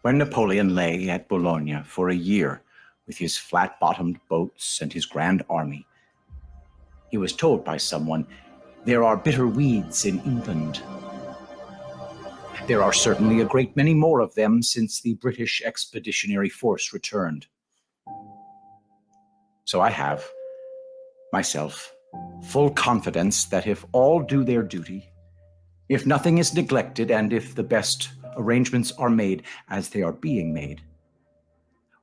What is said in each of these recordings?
When Napoleon lay at Bologna for a year with his flat-bottomed boats and his grand army, he was told by someone, "There are bitter weeds in England." There are certainly a great many more of them since the British Expeditionary Force returned. So I have, myself, full confidence that if all do their duty, if nothing is neglected, and if the best arrangements are made as they are being made,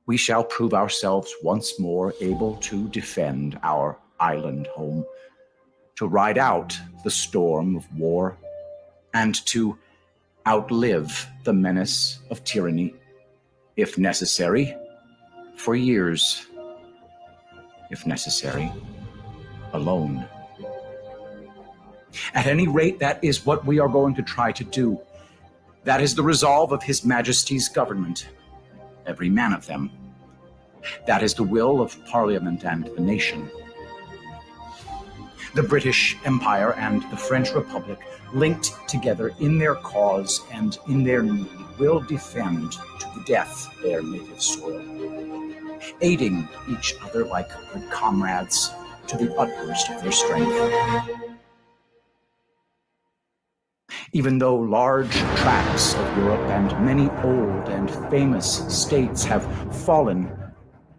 we shall prove ourselves once more able to defend our island home, to ride out the storm of war, and to outlive the menace of tyranny, if necessary, for years, if necessary, alone. At any rate, that is what we are going to try to do. That is the resolve of His Majesty's government, every man of them. That is the will of Parliament and the nation. The British Empire and the French Republic, linked together in their cause and in their need, will defend to the death their native soil, aiding each other like good comrades to the utmost of their strength. Even though large tracts of Europe and many old and famous states have fallen,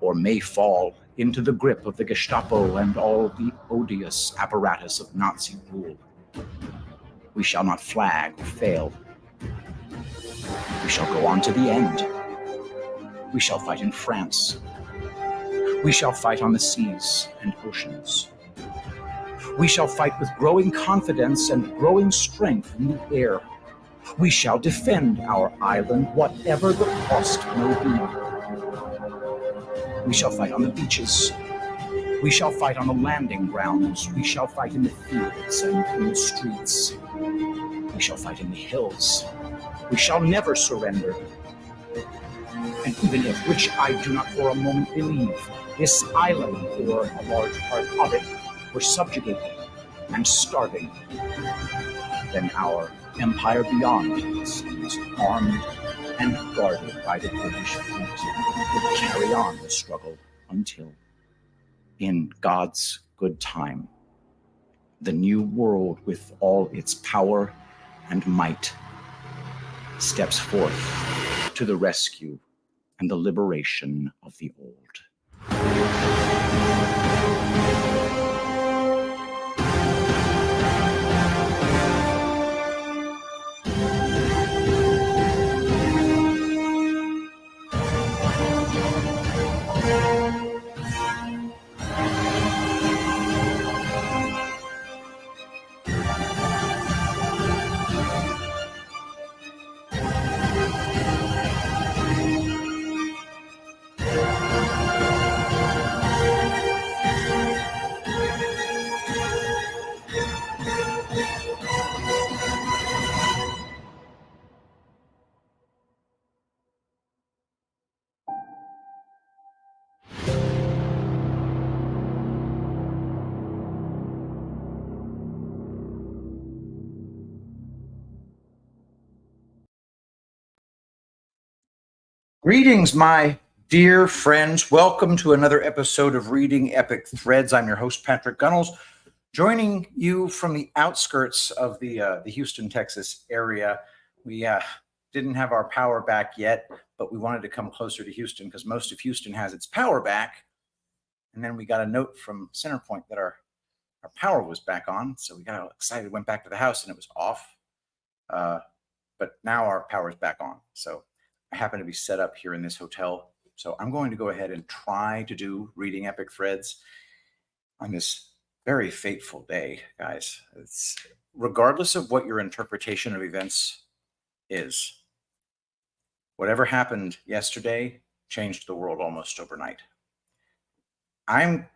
or may fall, into the grip of the Gestapo and all the odious apparatus of Nazi rule, we shall not flag or fail. We shall go on to the end. We shall fight in France. We shall fight on the seas and oceans. We shall fight with growing confidence and growing strength in the air. We shall defend our island, whatever the cost may be. We shall fight on the beaches. We shall fight on the landing grounds. We shall fight in the fields and in the streets. We shall fight in the hills. We shall never surrender. And even if, which I do not for a moment believe, this island, or a large part of it, were subjugated and starving, then our empire beyond is armed and guarded by the British fleet, would carry on the struggle until, in God's good time, the new world with all its power and might steps forth to the rescue and the liberation of the old. Greetings, my dear friends. Welcome to another episode of Reading Epic Threads. I'm your host, Patrick Gunnels, joining you from the outskirts of the Houston, Texas area. We didn't have our power back yet, but we wanted to come closer to Houston because most of Houston has its power back. And then we got a note from Centerpoint that our power was back on. So we got excited, went back to the house and it was off. But now our power is back on. So I happen to be set up here in this hotel. So I'm going to go ahead and try to do Reading Epic Threads on this very fateful day, guys. It's regardless of what your interpretation of events is. Whatever happened yesterday changed the world almost overnight. I'm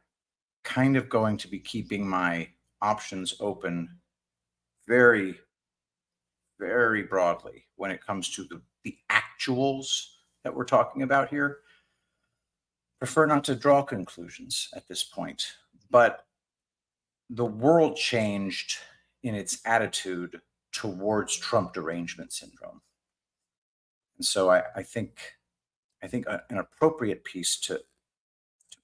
kind of going to be keeping my options open very, very broadly when it comes to the actuals that we're talking about here. Prefer not to draw conclusions at this point, but the world changed in its attitude towards Trump derangement syndrome. And so I think an appropriate piece to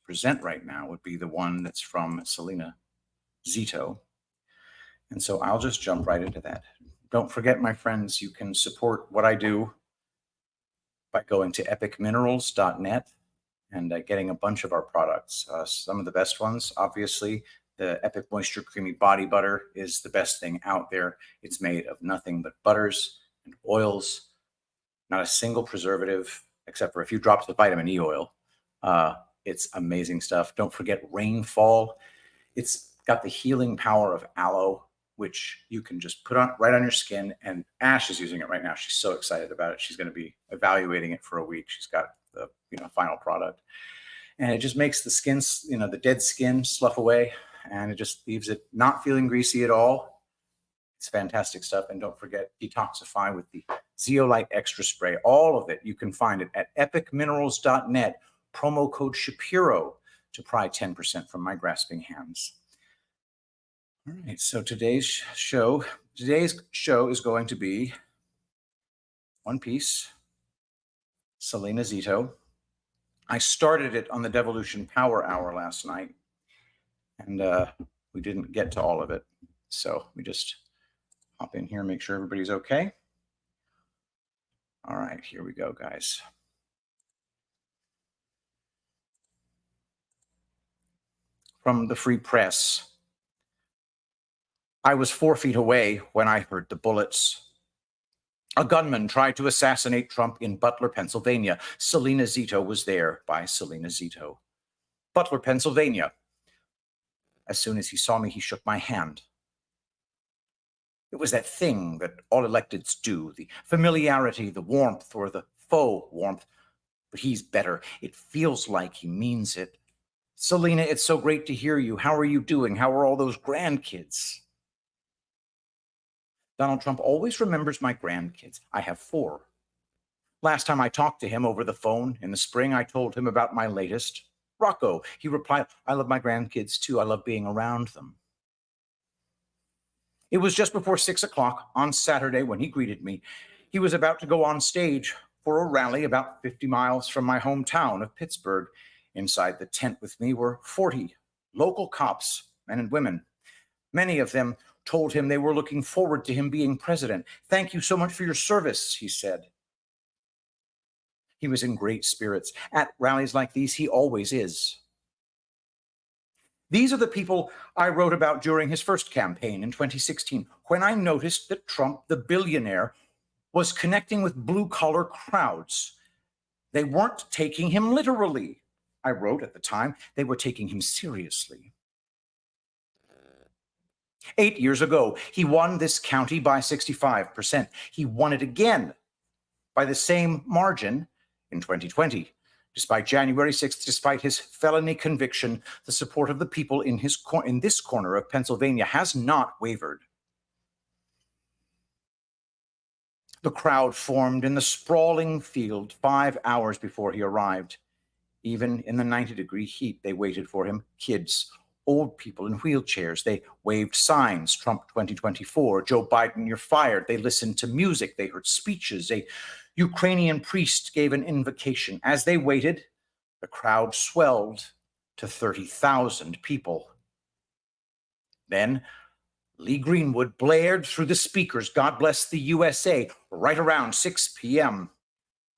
present right now would be the one that's from Selena Zito. And so I'll just jump right into that. Don't forget, my friends, you can support what I do by going to epicminerals.net and getting a bunch of our products. Some of the best ones, obviously, the Epic Moisture Creamy Body Butter is the best thing out there. It's made of nothing but butters and oils, not a single preservative, except for a few drops of vitamin E oil. It's amazing stuff. Don't forget Rainfall. It's got the healing power of aloe, which you can just put on right on your skin. And Ash is using it right now. She's so excited about it. She's going to be evaluating it for a week. She's got the final product, and it just makes the skin, the dead skin, slough away, and it just leaves it not feeling greasy at all. It's fantastic stuff. And don't forget Detoxify with the Zeolite Extra Spray. All of it, you can find it at epicminerals.net. Promo code Shapiro to pry 10% from my grasping hands. All right, so today's show is going to be one piece, Selena Zito. I started it on the Devolution Power Hour last night, and we didn't get to all of it. So we just hop in here, make sure everybody's okay. All right, here we go, guys. From the Free Press. I was 4 feet away when I heard the bullets. A gunman tried to assassinate Trump in Butler, Pennsylvania. Selena Zito was there by Selena Zito. Butler, Pennsylvania. As soon as he saw me, he shook my hand. It was that thing that all electeds do, the familiarity, the warmth, or the faux warmth. But he's better. It feels like he means it. Selena, it's so great to hear you. How are you doing? How are all those grandkids? Donald Trump always remembers my grandkids. I have 4. Last time I talked to him over the phone in the spring, I told him about my latest, Rocco. He replied, I love my grandkids too. I love being around them. It was just before 6 o'clock on Saturday when he greeted me. He was about to go on stage for a rally about 50 miles from my hometown of Pittsburgh. Inside the tent with me were 40 local cops, men and women. Many of them told him they were looking forward to him being president. Thank you so much for your service, he said. He was in great spirits. At rallies like these, he always is. These are the people I wrote about during his first campaign in 2016, when I noticed that Trump, the billionaire, was connecting with blue-collar crowds. They weren't taking him literally. I wrote at the time, they were taking him seriously. 8 years ago, he won this county by 65%. He won it again by the same margin in 2020. Despite January 6th, despite his felony conviction, the support of the people in this corner of Pennsylvania has not wavered. The crowd formed in the sprawling field 5 hours before he arrived. Even in the 90-degree heat, they waited for him. Kids, old people in wheelchairs. They waved signs, Trump 2024, Joe Biden, you're fired. They listened to music. They heard speeches. A Ukrainian priest gave an invocation. As they waited, the crowd swelled to 30,000 people. Then Lee Greenwood blared through the speakers, God bless the USA, right around 6 p.m.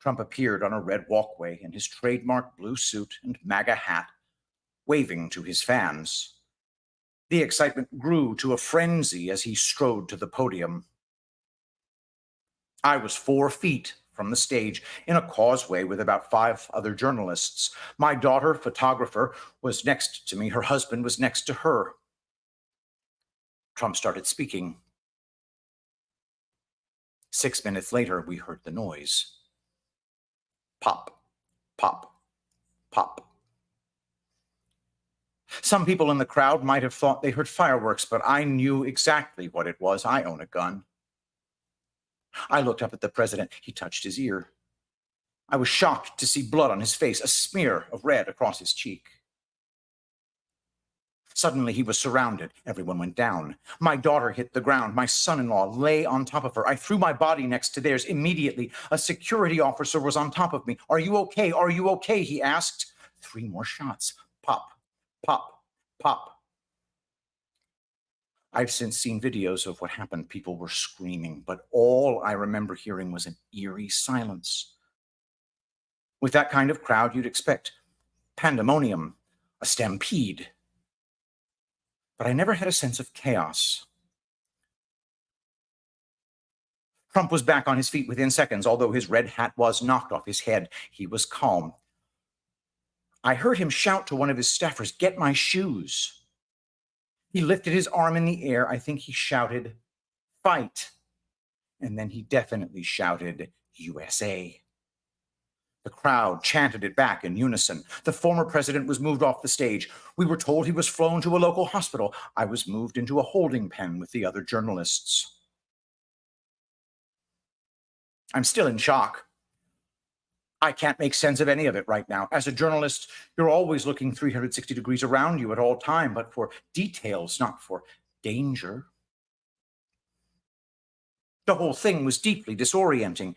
Trump appeared on a red walkway in his trademark blue suit and MAGA hat, waving to his fans. The excitement grew to a frenzy as he strode to the podium. I was 4 feet from the stage in a causeway with about 5 other journalists. My daughter, photographer, was next to me. Her husband was next to her. Trump started speaking. 6 minutes later, we heard the noise. Pop, pop, pop. Some people in the crowd might have thought they heard fireworks, but I knew exactly what it was. I own a gun. I looked up at the president. He touched his ear. I was shocked to see blood on his face, a smear of red across his cheek. Suddenly he was surrounded. Everyone went down. My daughter hit the ground. My son-in-law lay on top of her. I threw my body next to theirs. Immediately, a security officer was on top of me. "Are you okay? Are you okay?" he asked. 3 more shots. Pop, pop, pop. I've since seen videos of what happened. People were screaming, but all I remember hearing was an eerie silence. With that kind of crowd, you'd expect pandemonium, a stampede. But I never had a sense of chaos. Trump was back on his feet within seconds, although his red hat was knocked off his head. He was calm. I heard him shout to one of his staffers, "Get my shoes." He lifted his arm in the air. I think he shouted, "Fight." And then he definitely shouted, "USA." The crowd chanted it back in unison. The former president was moved off the stage. We were told he was flown to a local hospital. I was moved into a holding pen with the other journalists. I'm still in shock. I can't make sense of any of it right now. As a journalist, you're always looking 360 degrees around you at all time, but for details, not for danger. The whole thing was deeply disorienting.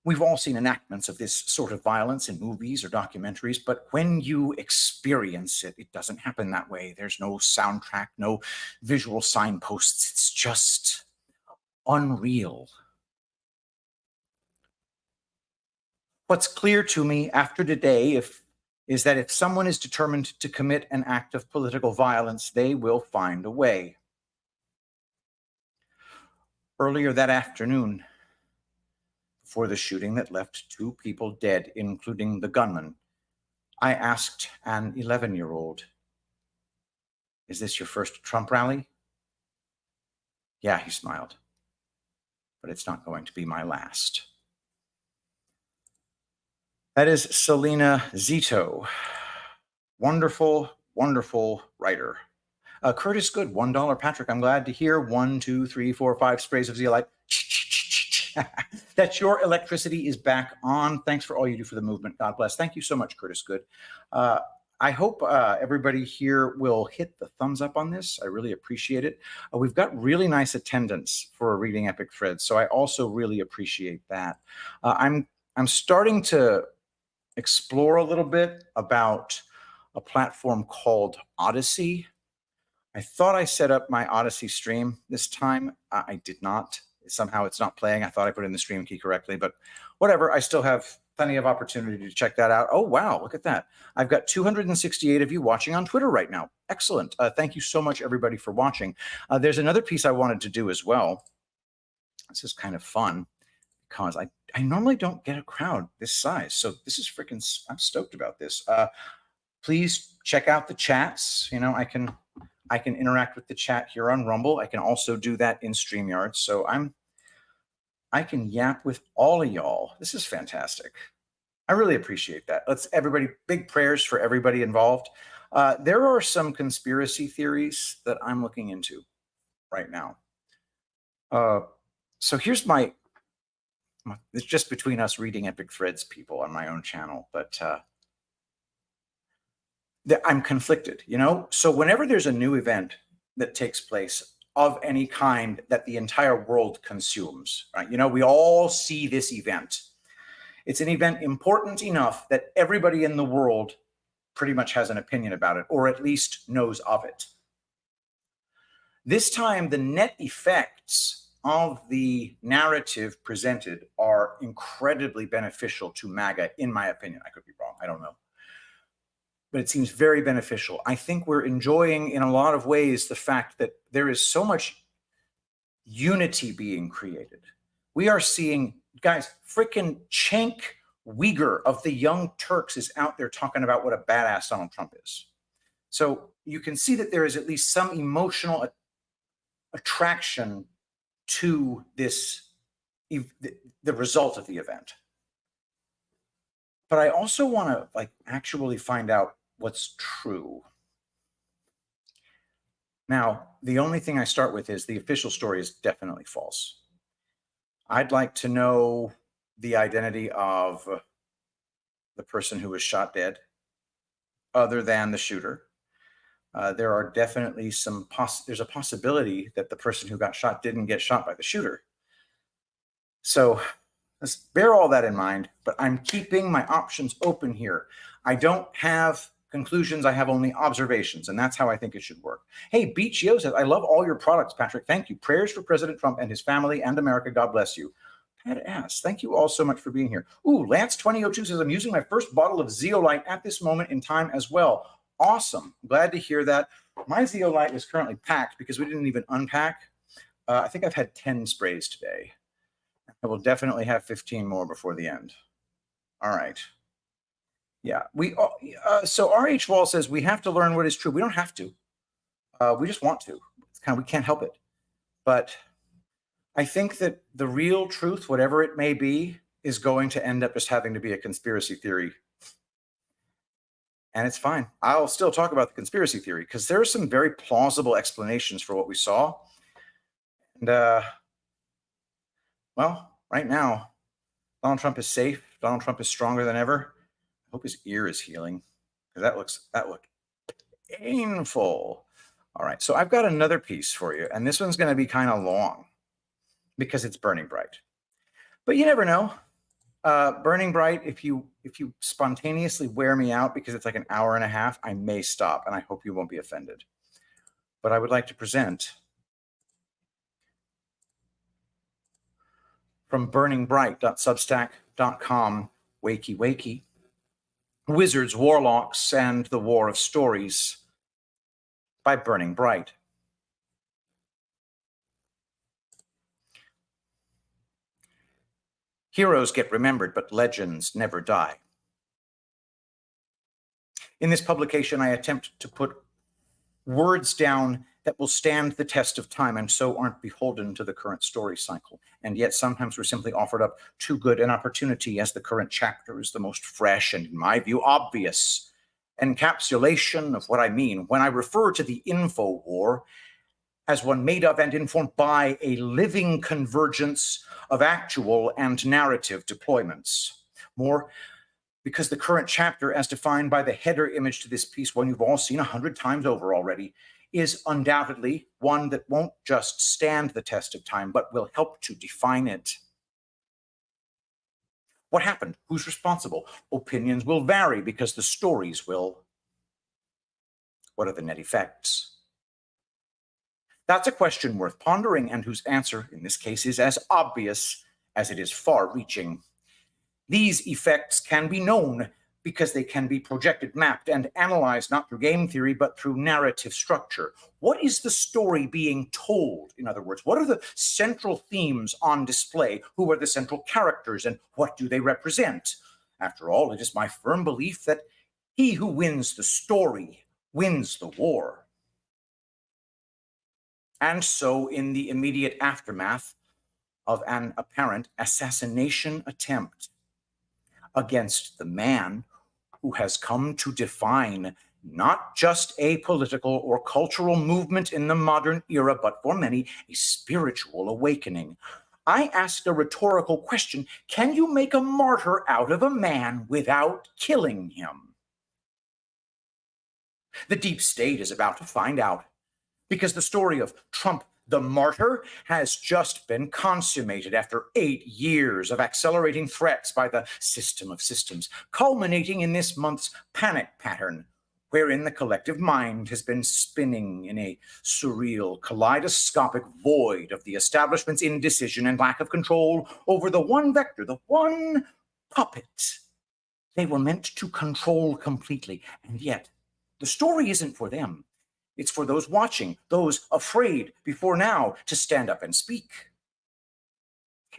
We've all seen enactments of this sort of violence in movies or documentaries, but when you experience it, it doesn't happen that way. There's no soundtrack, no visual signposts. It's just unreal. What's clear to me after today is that if someone is determined to commit an act of political violence, they will find a way. Earlier that afternoon, before the shooting that left 2 people dead, including the gunman, I asked an 11-year-old, "Is this your first Trump rally?" "Yeah," he smiled, "but it's not going to be my last." That is Selena Zito. Wonderful, wonderful writer. Curtis Good, $1. Patrick, I'm glad to hear 1, 2, 3, 4, 5 sprays of zeolite. That your electricity is back on. Thanks for all you do for the movement. God bless. Thank you so much, Curtis Good. I hope everybody here will hit the thumbs up on this. I really appreciate it. We've got really nice attendance for Reading Epic Threads, so I also really appreciate that. I'm starting to explore a little bit about a platform called Odyssey. I thought I set up my Odyssey stream this time. I did not. Somehow it's not playing. I thought I put in the stream key correctly, but whatever. I still have plenty of opportunity to check that out. Oh, wow. Look at that. I've got 268 of you watching on Twitter right now. Excellent. Thank you so much, everybody, for watching. There's another piece I wanted to do as well. This is kind of fun because I normally don't get a crowd this size. So this is freaking, I'm stoked about this. Please check out the chats. You know, I can interact with the chat here on Rumble. I can also do that in StreamYard. So I can yap with all of y'all. This is fantastic. I really appreciate that. Let's everybody, big prayers for everybody involved. There are some conspiracy theories that I'm looking into right now. So here's it's just between us Reading Epic Threads people on my own channel, but I'm conflicted, you know? So whenever there's a new event that takes place of any kind that the entire world consumes, right? You know, we all see this event. It's an event important enough that everybody in the world pretty much has an opinion about it, or at least knows of it. This time, the net effects of the narrative presented are incredibly beneficial to MAGA, in my opinion. I could be wrong, I don't know. But it seems very beneficial. I think we're enjoying, in a lot of ways, the fact that there is so much unity being created. We are seeing, guys, freaking Cenk Uygur of the Young Turks is out there talking about what a badass Donald Trump is. So you can see that there is at least some emotional attraction to this, the result of the event. But I also want to actually find out what's true. Now, the only thing I start with is the official story is definitely false. I'd like to know the identity of the person who was shot dead, other than the shooter. there are definitely there's a possibility that the person who got shot didn't get shot by the shooter. So let's bear all that in mind, but I'm keeping my options open here. I don't have conclusions, I have only observations, and that's how I think it should work. Hey, Beach Yo says, I love all your products, Patrick. Thank you. Prayers for President Trump and his family and America. God bless you. Badass. Thank you all so much for being here. Ooh, Lance2002 says, I'm using my first bottle of Zeolite at this moment in time as well. Awesome. Glad to hear that. My Zeolite is currently packed because we didn't even unpack. I think I've had 10 sprays today. I will definitely have 15 more before the end. All right. Yeah. So R.H. Wall says we have to learn what is true. We don't have to. We just want to. It's we can't help it. But I think that the real truth, whatever it may be, is going to end up just having to be a conspiracy theory. And it's fine. I'll still talk about the conspiracy theory because there are some very plausible explanations for what we saw. And, well, right now, Donald Trump is safe. Donald Trump is stronger than ever. I hope his ear is healing because that looked painful. All right. So I've got another piece for you, and this one's going to be kind of long because it's Burning Bright. But you never know. Burning Bright, if you spontaneously wear me out because it's like an hour and a half, I may stop, and I hope you won't be offended. But I would like to present from burningbright.substack.com, Wakey Wakey, Wizards, Warlocks, and the War of Stories by Burning Bright. Heroes get remembered, but legends never die. In this publication, I attempt to put words down that will stand the test of time and so aren't beholden to the current story cycle. And yet sometimes we're simply offered up too good an opportunity as the current chapter is the most fresh and, in my view, obvious encapsulation of what I mean when I refer to the info war as one made of and informed by a living convergence of actual and narrative deployments. More, because the current chapter, as defined by the header image to this piece, one you've all seen 100 times over already, is undoubtedly one that won't just stand the test of time, but will help to define it. What happened? Who's responsible? Opinions will vary because the stories will. What are the net effects? That's a question worth pondering and whose answer, in this case, is as obvious as it is far-reaching. These effects can be known because they can be projected, mapped, and analyzed not through game theory, but through narrative structure. What is the story being told? In other words, what are the central themes on display? Who are the central characters, and what do they represent? After all, it is my firm belief that he who wins the story wins the war. And so, in the immediate aftermath of an apparent assassination attempt against the man who has come to define not just a political or cultural movement in the modern era, but for many, a spiritual awakening, I asked a rhetorical question: can you make a martyr out of a man without killing him? The deep state is about to find out, because the story of Trump the martyr has just been consummated after 8 years of accelerating threats by the system of systems, culminating in this month's panic pattern, wherein the collective mind has been spinning in a surreal, kaleidoscopic void of the establishment's indecision and lack of control over the one vector, the one puppet they were meant to control completely. And yet, the story isn't for them. It's for those watching, those afraid before now to stand up and speak.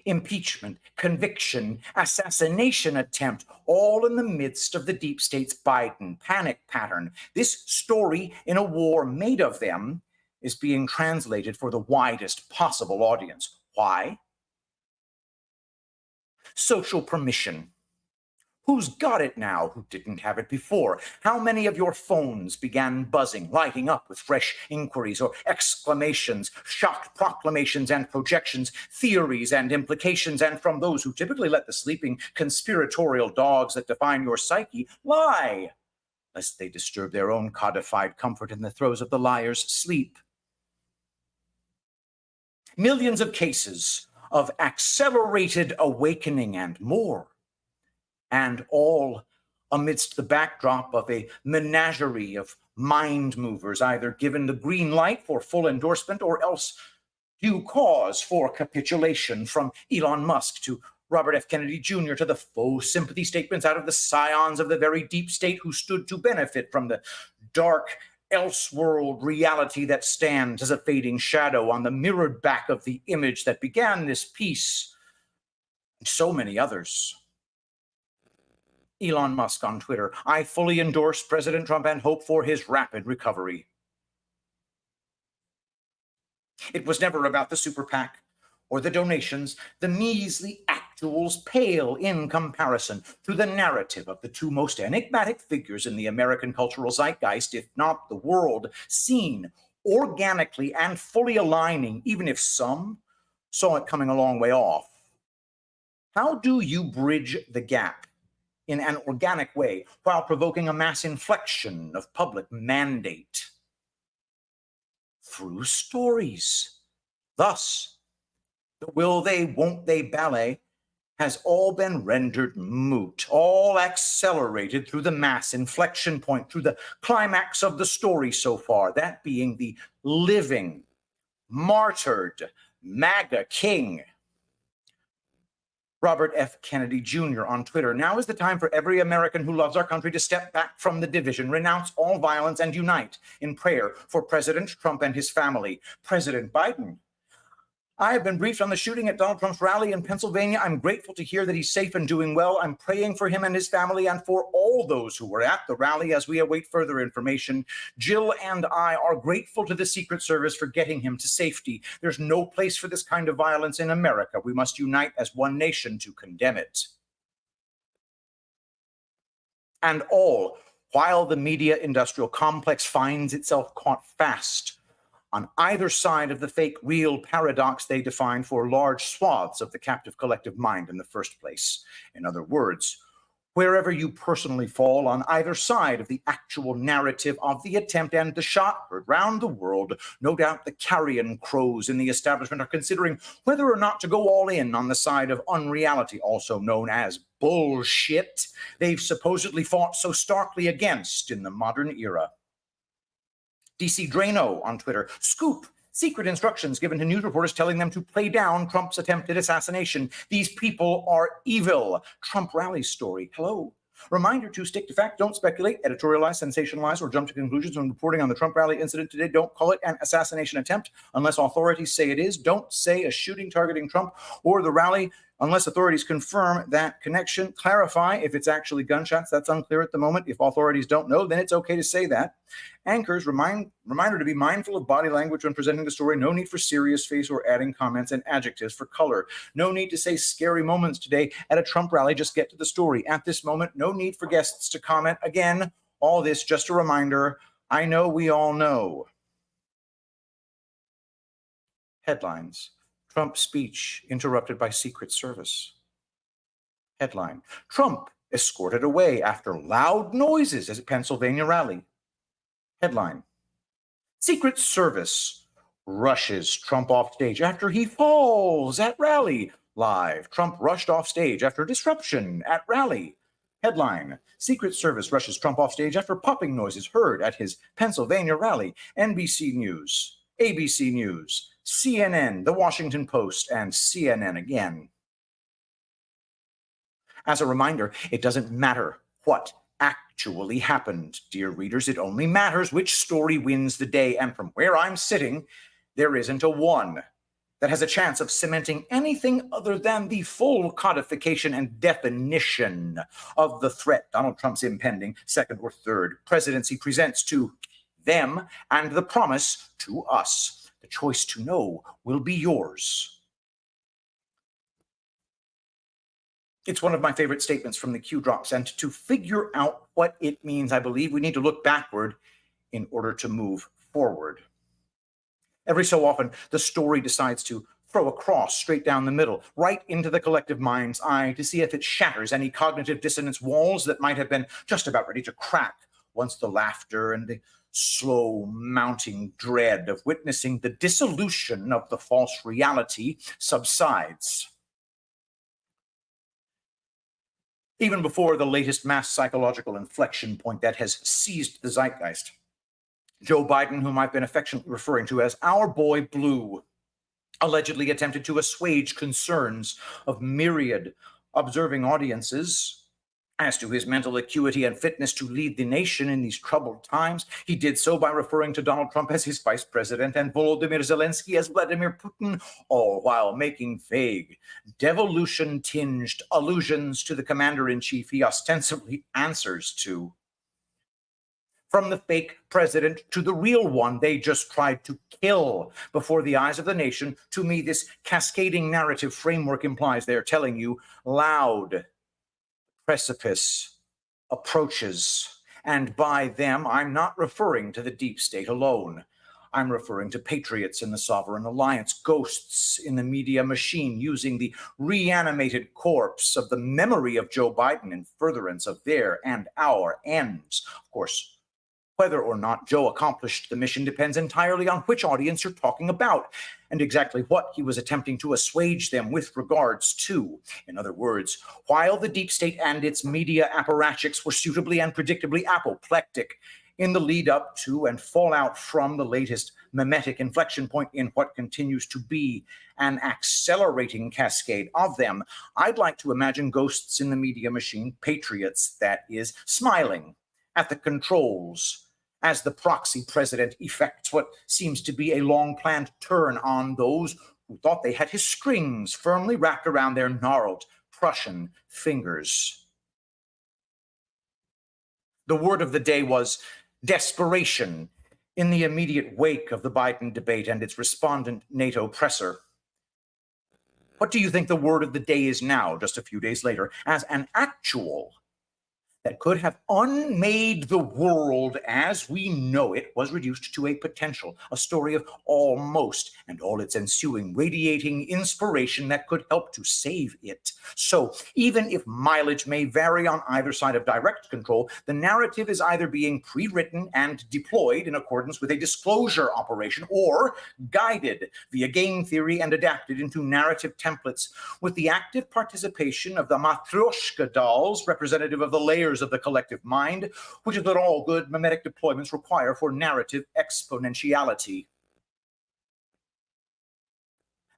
Impeachment, conviction, assassination attempt, all in the midst of the deep state's Biden panic pattern. This story in a war made of them is being translated for the widest possible audience. Why? Social permission. Who's got it now who didn't have it before? How many of your phones began buzzing, lighting up with fresh inquiries or exclamations, shocked proclamations and projections, theories and implications, and from those who typically let the sleeping conspiratorial dogs that define your psyche lie? lest they disturb their own codified comfort in the throes of the liar's sleep. Millions of cases of accelerated awakening and more, and all amidst the backdrop of a menagerie of mind movers, either given the green light for full endorsement or else due cause for capitulation, from Elon Musk to Robert F. Kennedy Jr. to the faux sympathy statements out of the scions of the very deep state who stood to benefit from the dark elseworld reality that stands as a fading shadow on the mirrored back of the image that began this piece, and so many others. Elon Musk on Twitter: I fully endorse President Trump and hope for his rapid recovery. It was never about the super PAC or the donations. The measly actuals pale in comparison to the narrative of the two most enigmatic figures in the American cultural zeitgeist, if not the world, seen organically and fully aligning, even if some saw it coming a long way off. How do you bridge the gap in an organic way while provoking a mass inflection of public mandate? Through stories. Thus, the will they, won't they ballet has all been rendered moot, all accelerated through the mass inflection point, through the climax of the story so far, that being the living, martyred MAGA king, Robert F. Kennedy Jr. on Twitter: now is the time for every American who loves our country to step back from the division, renounce all violence, and unite in prayer for President Trump and his family. President Biden: I have been briefed on the shooting at Donald Trump's rally in Pennsylvania. I'm grateful to hear that he's safe and doing well. I'm praying for him and his family and for all those who were at the rally as we await further information. Jill and I are grateful to the Secret Service for getting him to safety. There's no place for this kind of violence in America. We must unite as one nation to condemn it. And all while the media industrial complex finds itself caught fast on either side of the fake real paradox they define for large swaths of the captive collective mind in the first place. In other words, wherever you personally fall on either side of the actual narrative of the attempt and the shot heard round the world, no doubt the carrion crows in the establishment are considering whether or not to go all in on the side of unreality, also known as bullshit, they've supposedly fought so starkly against in the modern era. DC Drano on Twitter: scoop, secret instructions given to news reporters telling them to play down Trump's attempted assassination. These people are evil. Trump rally story. Hello. Reminder to stick to fact, don't speculate, editorialize, sensationalize, or jump to conclusions when reporting on the Trump rally incident today. Don't call it an assassination attempt unless authorities say it is. Don't say a shooting targeting Trump or the rally unless authorities confirm that connection. Clarify if it's actually gunshots. That's unclear at the moment. If authorities don't know, then it's okay to say that. Anchors, reminder to be mindful of body language when presenting the story. No need for serious face or adding comments and adjectives for color. No need to say scary moments today at a Trump rally. Just get to the story. At this moment, no need for guests to comment. Again, all this just a reminder. I know we all know. Headlines: Trump speech interrupted by Secret Service. Headline: Trump escorted away after loud noises at Pennsylvania rally. Headline: Secret Service rushes Trump off stage after he falls at rally. Live: Trump rushed off stage after disruption at rally. Headline: Secret Service rushes Trump off stage after popping noises heard at his Pennsylvania rally. NBC News, ABC News, CNN, The Washington Post, and CNN again. As a reminder, it doesn't matter what actually happened, dear readers. It only matters which story wins the day. And from where I'm sitting, there isn't a one that has a chance of cementing anything other than the full codification and definition of the threat Donald Trump's impending second or third presidency presents to them and the promise to us. The choice to know will be yours. It's one of my favorite statements from the Q drops, and to figure out what it means, I believe we need to look backward in order to move forward. Every so often, the story decides to throw a cross straight down the middle, right into the collective mind's eye, to see if it shatters any cognitive dissonance walls that might have been just about ready to crack once the laughter and the slow mounting dread of witnessing the dissolution of the false reality subsides. Even before the latest mass psychological inflection point that has seized the zeitgeist, Joe Biden, whom I've been affectionately referring to as our boy Blue, allegedly attempted to assuage concerns of myriad observing audiences as to his mental acuity and fitness to lead the nation in these troubled times. He did so by referring to Donald Trump as his vice president and Volodymyr Zelensky as Vladimir Putin, all while making vague, devolution-tinged allusions to the commander-in-chief he ostensibly answers to. From the fake president to the real one they just tried to kill before the eyes of the nation, to me, this cascading narrative framework implies they're telling you loud precipice approaches. And by them, I'm not referring to the deep state alone. I'm referring to patriots in the Sovereign Alliance, ghosts in the media machine, using the reanimated corpse of the memory of Joe Biden in furtherance of their and our ends. Of course, whether or not Joe accomplished the mission depends entirely on which audience you're talking about and exactly what he was attempting to assuage them with regards to. In other words, while the deep state and its media apparatchiks were suitably and predictably apoplectic in the lead up to and fallout from the latest mimetic inflection point in what continues to be an accelerating cascade of them, I'd like to imagine ghosts in the media machine, patriots that is, smiling at the controls as the proxy president effects what seems to be a long-planned turn on those who thought they had his strings firmly wrapped around their gnarled Prussian fingers. The word of the day was desperation in the immediate wake of the Biden debate and its respondent NATO presser. What do you think the word of the day is now, just a few days later, as an actual that could have unmade the world as we know it was reduced to a potential, a story of almost and all its ensuing radiating inspiration that could help to save it? So even if mileage may vary on either side of direct control, the narrative is either being pre-written and deployed in accordance with a disclosure operation or guided via game theory and adapted into narrative templates with the active participation of the Matryoshka dolls, representative of the layers of the collective mind, which is what all good mimetic deployments require for narrative exponentiality.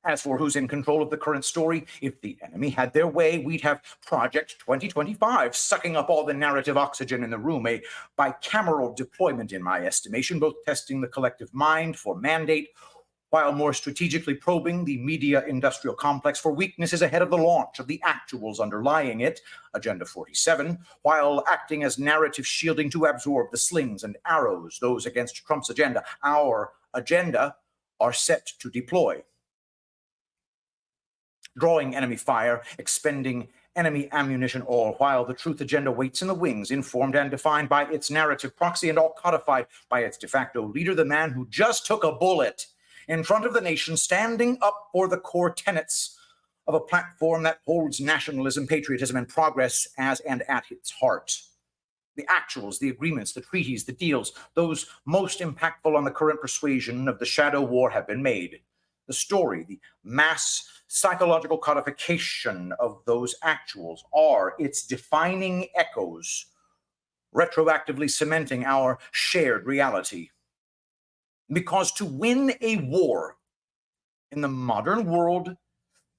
As for who's in control of the current story, if the enemy had their way, we'd have Project 2025 sucking up all the narrative oxygen in the room, a bicameral deployment in my estimation, both testing the collective mind for mandate while more strategically probing the media industrial complex for weaknesses ahead of the launch of the actuals underlying it, Agenda 47, while acting as narrative shielding to absorb the slings and arrows those against Trump's agenda, our agenda, are set to deploy. Drawing enemy fire, expending enemy ammunition, all while the truth agenda waits in the wings, informed and defined by its narrative proxy and all codified by its de facto leader, the man who just took a bullet in front of the nation, standing up for the core tenets of a platform that holds nationalism, patriotism, and progress as and at its heart. The actuals, the agreements, the treaties, the deals, those most impactful on the current persuasion of the shadow war have been made. The story, the mass psychological codification of those actuals are its defining echoes, retroactively cementing our shared reality. Because to win a war in the modern world,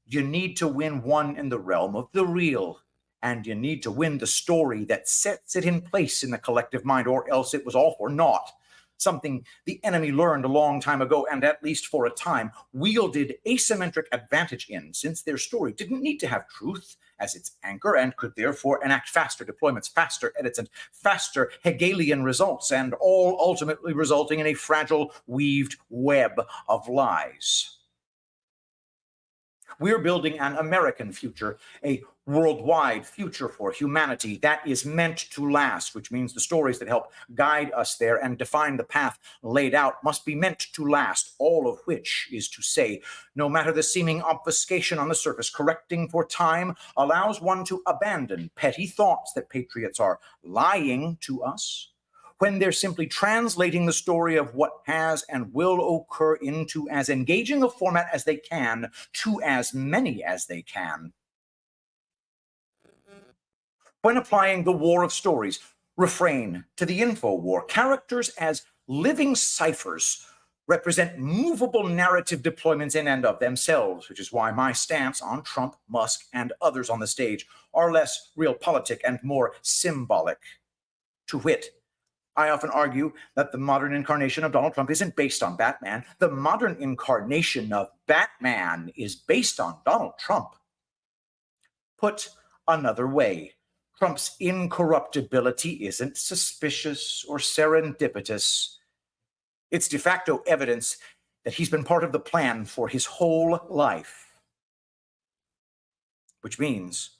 you need to win one in the realm of the real, and you need to win the story that sets it in place in the collective mind, or else it was all for naught. Something the enemy learned a long time ago, and at least for a time, wielded asymmetric advantage in, since their story didn't need to have truth as its anchor and could therefore enact faster deployments, faster edits, and faster Hegelian results, and all ultimately resulting in a fragile, weaved web of lies. We're building an American future, a worldwide future for humanity that is meant to last, which means the stories that help guide us there and define the path laid out must be meant to last, all of which is to say, no matter the seeming obfuscation on the surface, correcting for time allows one to abandon petty thoughts that patriots are lying to us, when they're simply translating the story of what has and will occur into as engaging a format as they can to as many as they can. When applying the war of stories, refrain to the info war. Characters as living ciphers represent movable narrative deployments in and of themselves, which is why my stance on Trump, Musk, and others on the stage are less realpolitik and more symbolic. To wit, I often argue that the modern incarnation of Donald Trump isn't based on Batman. The modern incarnation of Batman is based on Donald Trump. Put another way, Trump's incorruptibility isn't suspicious or serendipitous. It's de facto evidence that he's been part of the plan for his whole life. Which means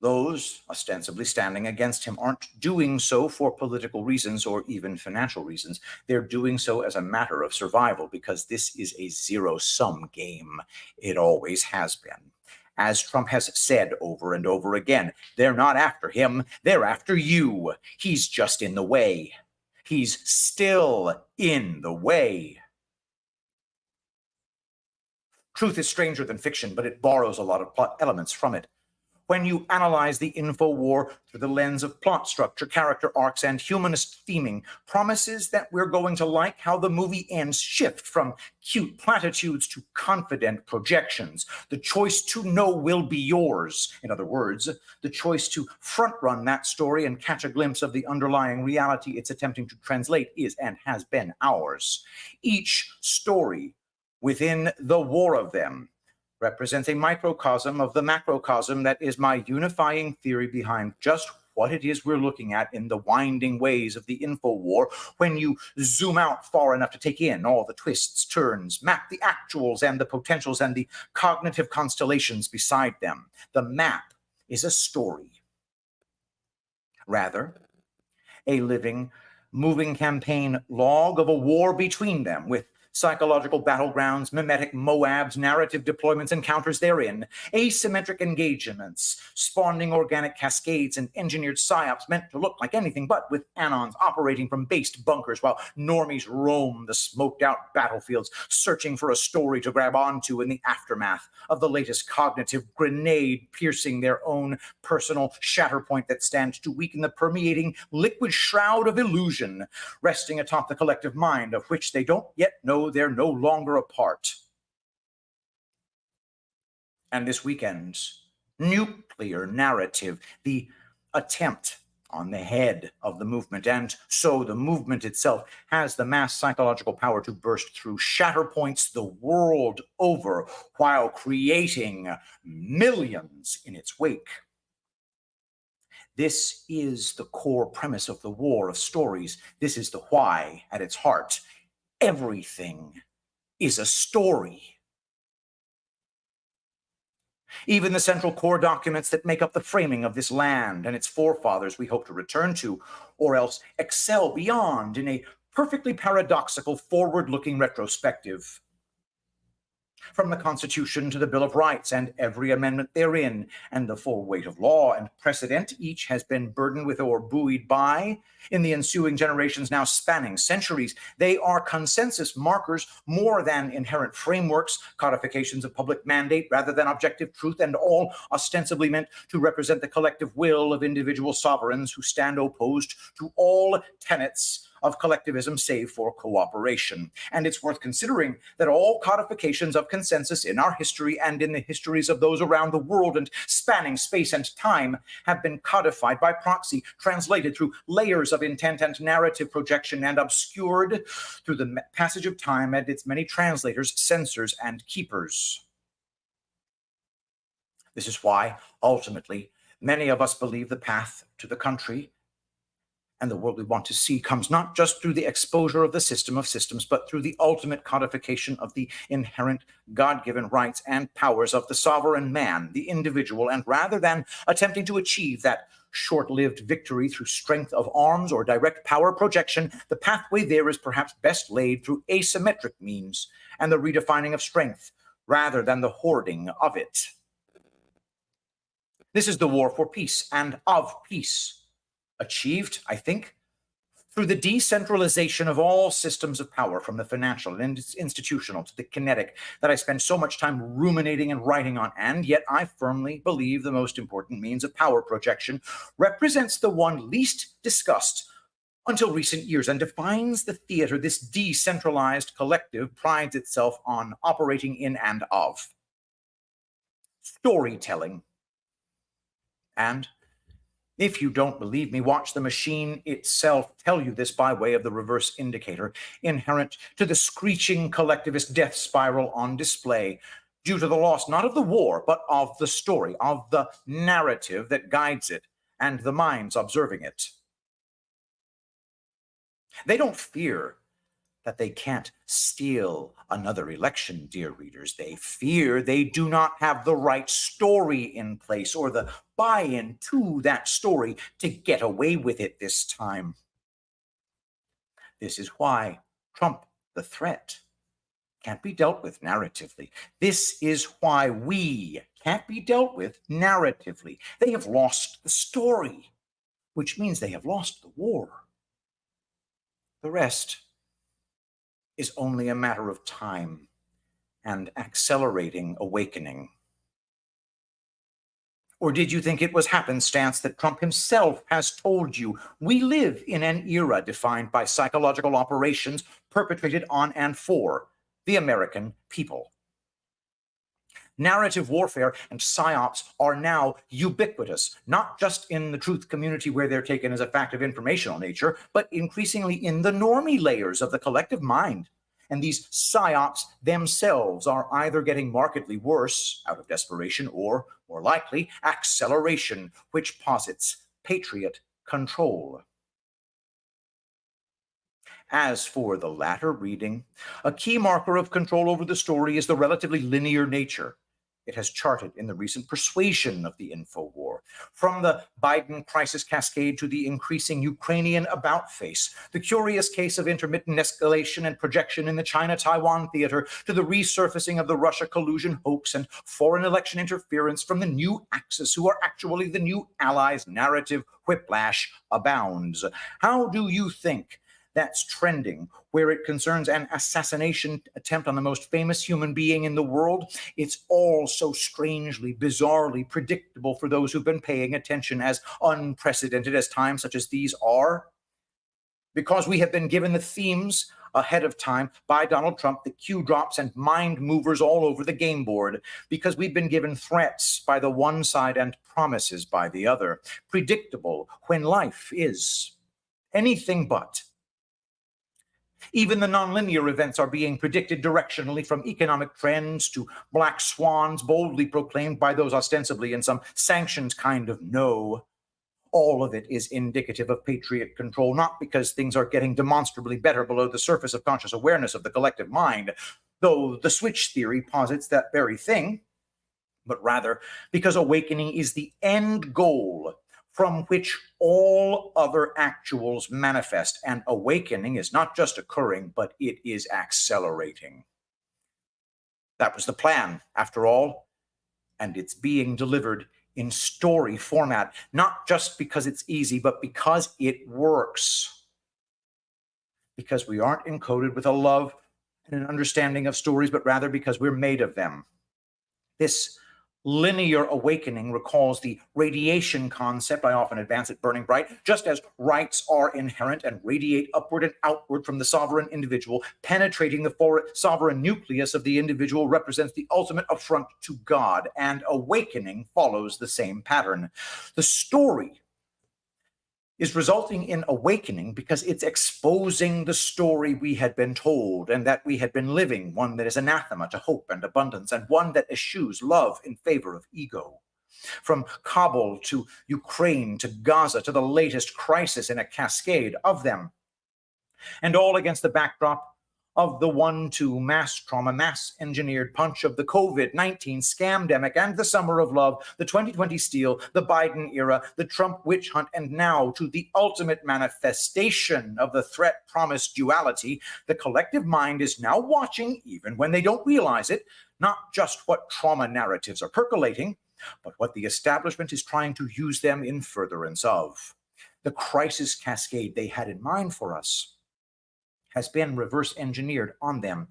those ostensibly standing against him aren't doing so for political reasons or even financial reasons. They're doing so as a matter of survival because this is a zero-sum game. It always has been. As Trump has said over and over again, they're not after him, they're after you. He's just in the way. He's still in the way. Truth is stranger than fiction, but it borrows a lot of plot elements from it. When you analyze the info war through the lens of plot structure, character arcs, and humanist theming, promises that we're going to like how the movie ends shift from cute platitudes to confident projections. The choice to know will be yours. In other words, the choice to front-run that story and catch a glimpse of the underlying reality it's attempting to translate is and has been ours. Each story within the war of them represents a microcosm of the macrocosm that is my unifying theory behind just what it is we're looking at in the winding ways of the info war when you zoom out far enough to take in all the twists, turns, map the actuals and the potentials and the cognitive constellations beside them. The map is a story. Rather, a living, moving campaign log of a war between them with psychological battlegrounds, mimetic Moabs, narrative deployments, encounters therein, asymmetric engagements, spawning organic cascades and engineered psyops meant to look like anything but, with Anons operating from based bunkers while normies roam the smoked-out battlefields, searching for a story to grab onto in the aftermath of the latest cognitive grenade piercing their own personal shatterpoint that stands to weaken the permeating liquid shroud of illusion resting atop the collective mind of which they don't yet know they're no longer a part. And this weekend's nuclear narrative, the attempt on the head of the movement, and so the movement itself has the mass psychological power to burst through shatterpoints the world over while creating millions in its wake. This is the core premise of the war of stories. This is the why at its heart. Everything is a story. Even the central core documents that make up the framing of this land and its forefathers we hope to return to, or else excel beyond in a perfectly paradoxical, forward-looking retrospective. From the Constitution to the Bill of Rights and every amendment therein, and the full weight of law and precedent each has been burdened with or buoyed by, in the ensuing generations now spanning centuries, they are consensus markers more than inherent frameworks, codifications of public mandate rather than objective truth, and all ostensibly meant to represent the collective will of individual sovereigns who stand opposed to all tenets of collectivism save for cooperation. And it's worth considering that all codifications of consensus in our history and in the histories of those around the world and spanning space and time have been codified by proxy, translated through layers of intent and narrative projection, and obscured through the passage of time and its many translators, censors, and keepers. This is why, ultimately, many of us believe the path to the country and the world we want to see comes not just through the exposure of the system of systems, but through the ultimate codification of the inherent God-given rights and powers of the sovereign man, the individual, and rather than attempting to achieve that short-lived victory through strength of arms or direct power projection, the pathway there is perhaps best laid through asymmetric means and the redefining of strength rather than the hoarding of it. This is the war for peace and of peace. Achieved, I think, through the decentralization of all systems of power, from the financial and institutional to the kinetic, that I spend so much time ruminating and writing on. And yet I firmly believe the most important means of power projection represents the one least discussed until recent years and defines the theater this decentralized collective prides itself on operating in and of: storytelling. And if you don't believe me, watch the machine itself tell you this by way of the reverse indicator inherent to the screeching collectivist death spiral on display, due to the loss not of the war, but of the story, of the narrative that guides it and the minds observing it. They don't fear that they can't steal another election, dear readers. They fear they do not have the right story in place or the buy-in to that story to get away with it this time. This is why Trump, the threat, can't be dealt with narratively. This is why we can't be dealt with narratively. They have lost the story, which means they have lost the war. The rest is only a matter of time and accelerating awakening. Or did you think it was happenstance that Trump himself has told you we live in an era defined by psychological operations perpetrated on and for the American people? Narrative warfare and psyops are now ubiquitous, not just in the truth community where they're taken as a fact of informational nature, but increasingly in the normie layers of the collective mind. And these psyops themselves are either getting markedly worse out of desperation or, more likely, acceleration, which posits patriot control. As for the latter reading, a key marker of control over the story is the relatively linear nature it has charted in the recent persuasion of the InfoWar. From the Biden crisis cascade to the increasing Ukrainian about-face, the curious case of intermittent escalation and projection in the China-Taiwan theater, to the resurfacing of the Russia collusion hoax and foreign election interference from the new Axis, who are actually the new allies, narrative whiplash abounds. How do you think that's trending where it concerns an assassination attempt on the most famous human being in the world? It's all so strangely, bizarrely predictable for those who've been paying attention, as unprecedented as times such as these are. Because we have been given the themes ahead of time by Donald Trump, the cue drops and mind movers all over the game board. Because we've been given threats by the one side and promises by the other. Predictable when life is anything but. Even the nonlinear events are being predicted directionally, from economic trends to black swans boldly proclaimed by those ostensibly in some sanctioned kind of know. All of it is indicative of patriot control, not because things are getting demonstrably better below the surface of conscious awareness of the collective mind, though the switch theory posits that very thing, but rather because awakening is the end goal from which all other actuals manifest, and awakening is not just occurring, but it is accelerating. That was the plan, after all, and it's being delivered in story format, not just because it's easy, but because it works. Because we aren't encoded with a love and an understanding of stories, but rather because we're made of them. This linear awakening recalls the radiation concept I often advance at Burning Bright. Just as rights are inherent and radiate upward and outward from the sovereign individual, penetrating the sovereign nucleus of the individual represents the ultimate affront to God, and awakening follows the same pattern. The story is resulting in awakening because it's exposing the story we had been told and that we had been living, one that is anathema to hope and abundance, and one that eschews love in favor of ego. From Kabul to Ukraine to Gaza to the latest crisis in a cascade of them, and all against the backdrop of the 1-2 mass trauma, mass-engineered punch of the COVID-19 scamdemic and the summer of love, the 2020 steal, the Biden era, the Trump witch hunt, and now to the ultimate manifestation of the threat-promise duality. The collective mind is now watching, even when they don't realize it, not just what trauma narratives are percolating, but what the establishment is trying to use them in furtherance of. The crisis cascade they had in mind for us has been reverse engineered on them.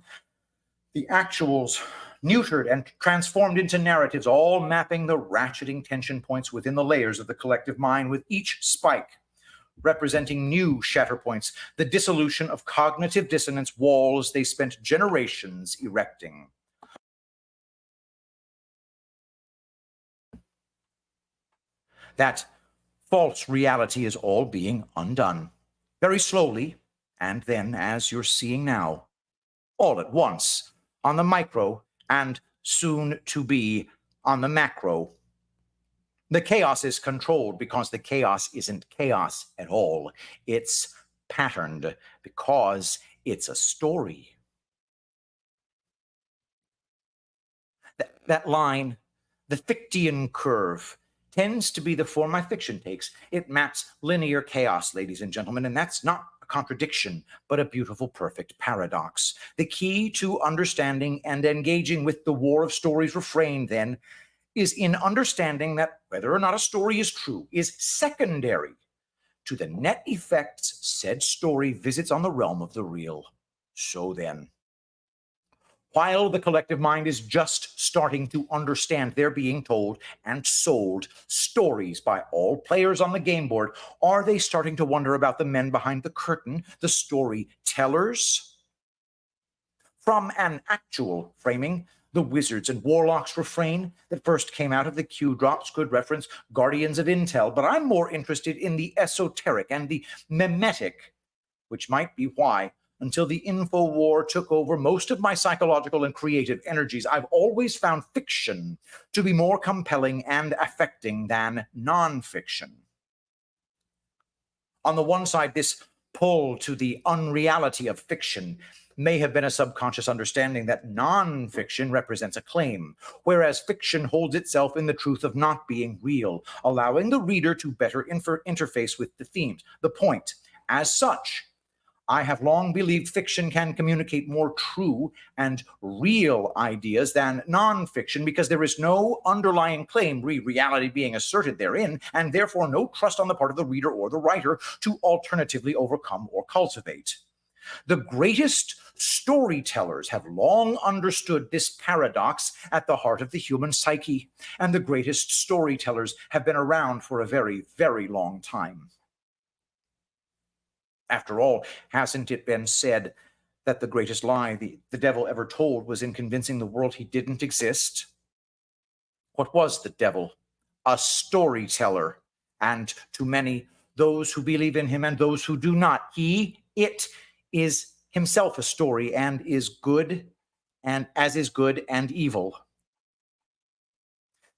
The actuals neutered and transformed into narratives, all mapping the ratcheting tension points within the layers of the collective mind, with each spike representing new shatter points, the dissolution of cognitive dissonance walls they spent generations erecting. That false reality is all being undone, very slowly, and then, as you're seeing now, all at once, on the micro and soon to be on the macro. The chaos is controlled because the chaos isn't chaos at all. It's patterned because it's a story. That line, the Fichtean curve, tends to be the form my fiction takes. It maps linear chaos, ladies and gentlemen, and that's not a contradiction, but a beautiful, perfect paradox. The key to understanding and engaging with the war of stories refrain, then, is in understanding that whether or not a story is true is secondary to the net effects said story visits on the realm of the real. So then, while the collective mind is just starting to understand they're being told and sold stories by all players on the game board, are they starting to wonder about the men behind the curtain, the storytellers? From an actual framing, the wizards and warlocks refrain that first came out of the Q drops could reference Guardians of Intel, but I'm more interested in the esoteric and the mimetic, which might be why, until the info war took over most of my psychological and creative energies, I've always found fiction to be more compelling and affecting than nonfiction. On the one side, this pull to the unreality of fiction may have been a subconscious understanding that nonfiction represents a claim, whereas fiction holds itself in the truth of not being real, allowing the reader to better interface with the themes, the point. As such, I have long believed fiction can communicate more true and real ideas than nonfiction because there is no underlying claim, reality being asserted therein, and therefore no trust on the part of the reader or the writer to alternatively overcome or cultivate. The greatest storytellers have long understood this paradox at the heart of the human psyche, and the greatest storytellers have been around for a very, very long time. After all, hasn't it been said that the greatest lie the devil ever told was in convincing the world he didn't exist? What was the devil? A storyteller. And to many, those who believe in him and those who do not, it is himself a story and is good, and as is good and evil.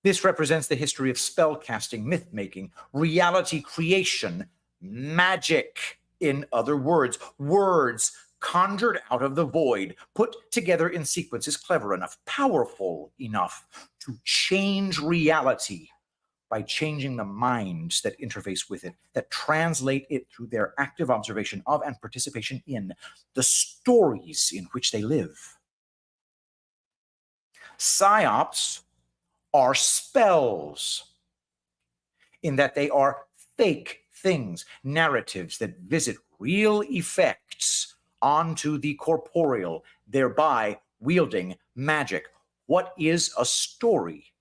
This represents the history of spellcasting, myth-making, reality creation, magic. In other words, words conjured out of the void, put together in sequences clever enough, powerful enough to change reality by changing the minds that interface with it, that translate it through their active observation of and participation in the stories in which they live. Psyops are spells in that they are fake things, narratives that visit real effects onto the corporeal, thereby wielding magic. What is a story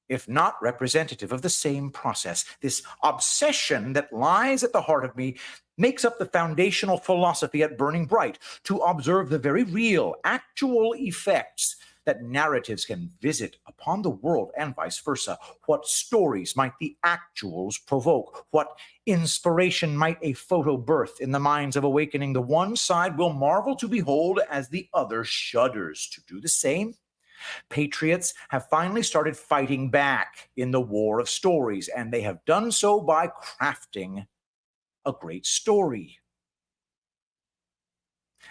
if not representative of the same process? This obsession that lies at the heart of me makes up the foundational philosophy at Burning Bright, to observe the very real, actual effects that narratives can visit upon the world and vice versa. What stories might the actuals provoke? What inspiration might a photo birth in the minds of awakening? The one side will marvel to behold as the other shudders to do the same. Patriots have finally started fighting back in the war of stories, and they have done so by crafting a great story.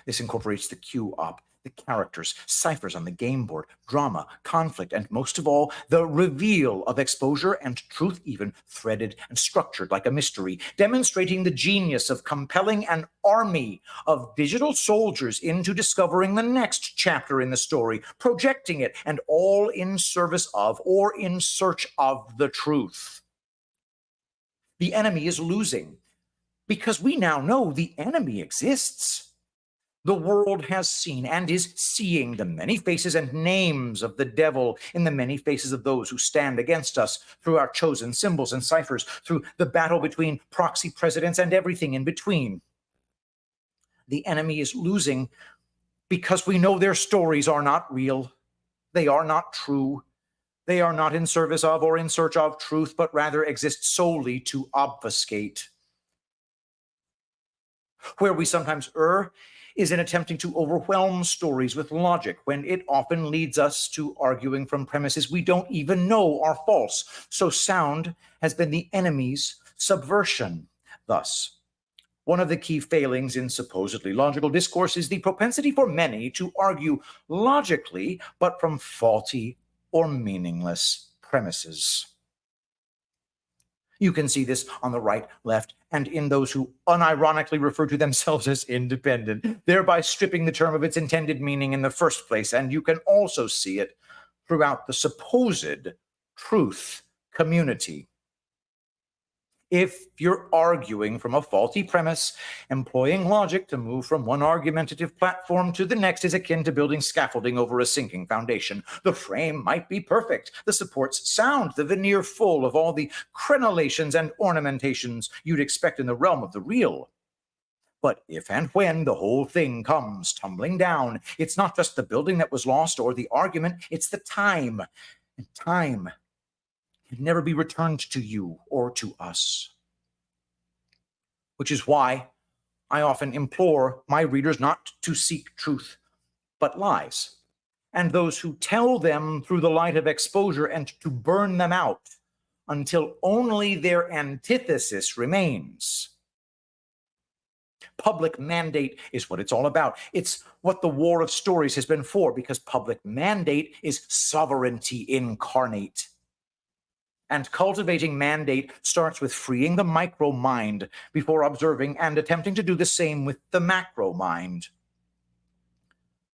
This incorporates the Q-op, the characters, ciphers on the game board, drama, conflict, and most of all, the reveal of exposure and truth, even threaded and structured like a mystery, demonstrating the genius of compelling an army of digital soldiers into discovering the next chapter in the story, projecting it, and all in service of or in search of the truth. The enemy is losing because we now know the enemy exists. The world has seen and is seeing the many faces and names of the devil in the many faces of those who stand against us through our chosen symbols and ciphers, through the battle between proxy presidents and everything in between. The enemy is losing because we know their stories are not real. They are not true. They are not in service of or in search of truth, but rather exist solely to obfuscate. Where we sometimes err is in attempting to overwhelm stories with logic, when it often leads us to arguing from premises we don't even know are false. So sound has been the enemy's subversion. Thus, one of the key failings in supposedly logical discourse is the propensity for many to argue logically, but from faulty or meaningless premises. You can see this on the right, left, and in those who unironically refer to themselves as independent, thereby stripping the term of its intended meaning in the first place. And you can also see it throughout the supposed truth community. If you're arguing from a faulty premise, employing logic to move from one argumentative platform to the next is akin to building scaffolding over a sinking foundation. The frame might be perfect, the supports sound, the veneer full of all the crenellations and ornamentations you'd expect in the realm of the real. But if and when the whole thing comes tumbling down, it's not just the building that was lost or the argument, it's the time. And time can never be returned to you or to us. Which is why I often implore my readers not to seek truth, but lies, and those who tell them through the light of exposure, and to burn them out until only their antithesis remains. Public mandate is what it's all about. It's what the war of stories has been for, because public mandate is sovereignty incarnate. And cultivating mandate starts with freeing the micro mind before observing and attempting to do the same with the macro mind.